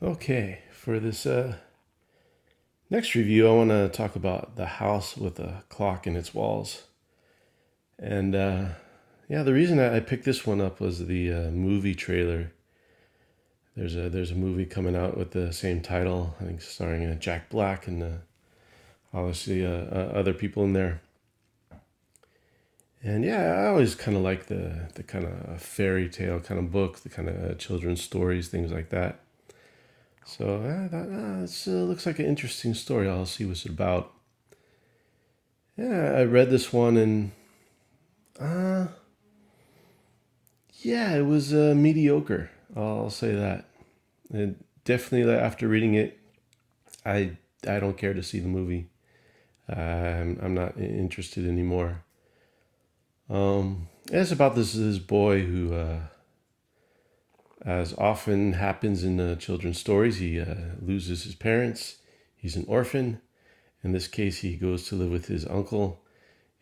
Okay, for this next review, I want to talk about the house with a clock in its walls. And yeah, the reason I picked this one up was the movie trailer. There's a movie coming out with the same title. I think starring Jack Black and obviously other people in there. And yeah, I always kind of like the kind of fairy tale kind of book, the kind of children's stories, things like that. So I thought, this looks like an interesting story. I'll see what's it about. Yeah, I read this one and uh, yeah, it was mediocre. I'll say that. And definitely after reading it, I I don't care to see the movie. I'm not interested anymore. It's about this boy who, as often happens in children's stories, he loses his parents. He's an orphan. In this case, he goes to live with his uncle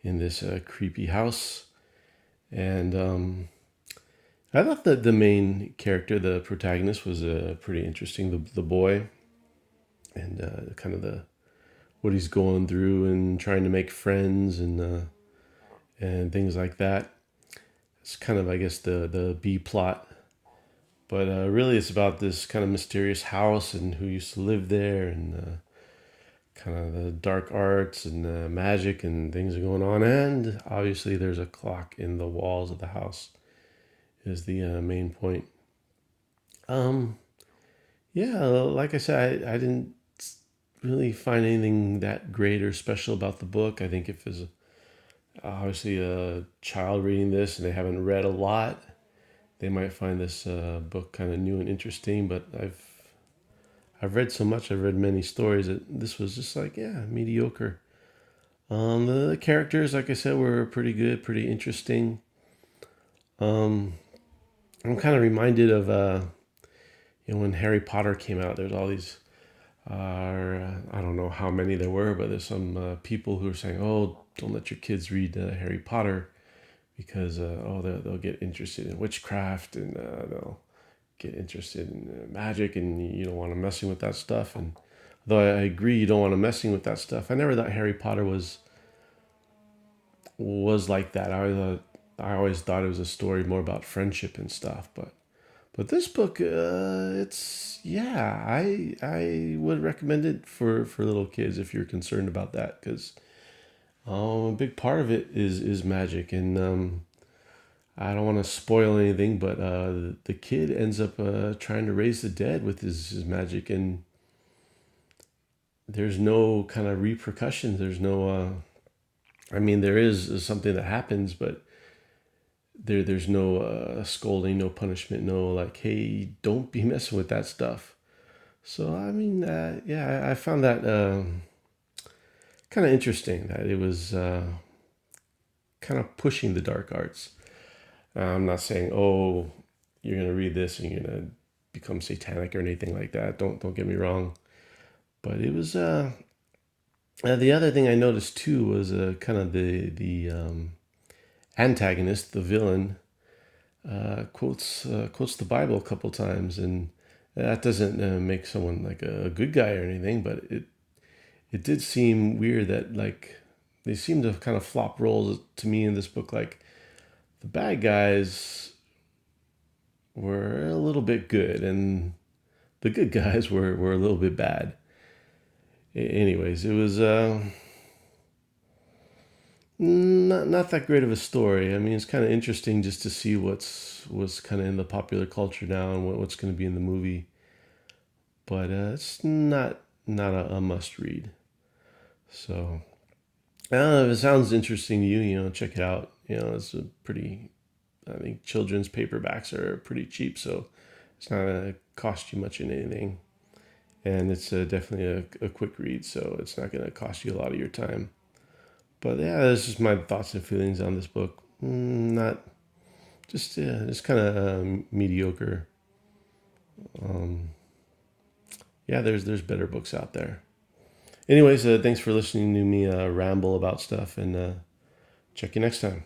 in this creepy house. And I thought that the main character, the protagonist, was pretty interesting. The boy and kind of the what he's going through and trying to make friends and things like that. It's kind of, I guess, the B plot. But really, it's about this kind of mysterious house and who used to live there and kind of the dark arts and magic and things are going on. And obviously, there's a clock in the walls of the house, is the main point. Um, yeah, like I said, I didn't really find anything that great or special about the book. I think if it's obviously a child reading this and they haven't read a lot, they might find this book kind of new and interesting. But I've read so much. I've read many stories that this was just like, yeah, mediocre. The characters, like I said, were pretty good, pretty interesting. Um, I'm kind of reminded of when Harry Potter came out. There's all these I don't know how many there were, but there's some people who are saying, "Oh, don't let your kids read Harry Potter because they'll get interested in witchcraft and they'll get interested in magic, and you don't want them messing with that stuff." And though I agree, you don't want them messing with that stuff. I never thought Harry Potter was like that. I always thought it was a story more about friendship and stuff, but this book, it's yeah, I would recommend it for little kids if you're concerned about that because a big part of it is magic, and I don't want to spoil anything, but the kid ends up trying to raise the dead with his magic, and there's no kind of repercussions. There's no, I mean, there is something that happens, but there's no scolding, no punishment, no like, hey, don't be messing with that stuff. So I mean, yeah, I found that kind of interesting that it was kind of pushing the dark arts. I'm not saying, oh, you're gonna read this and you're gonna become satanic or anything like that. Don't get me wrong. But it was the other thing I noticed too was kind of the antagonist, the villain, quotes the Bible a couple times, and that doesn't make someone like a good guy or anything, but it did seem weird that like they seem to kind of flop roles to me in this book. Like the bad guys were a little bit good, and the good guys were a little bit bad. Anyways, it was not that great of a story. I mean, it's kind of interesting just to see what's kind of in the popular culture now and what's going to be in the movie, but it's not a must read. So I don't know if it sounds interesting to you. Check it out. It's a pretty. I think children's paperbacks are pretty cheap, so it's not gonna cost you much in anything, and it's definitely a quick read, so it's not gonna cost you a lot of your time. But yeah, this is my thoughts and feelings on this book. Not just yeah, just kind of mediocre. Um, yeah, there's better books out there. Anyways, thanks for listening to me ramble about stuff, and check you next time.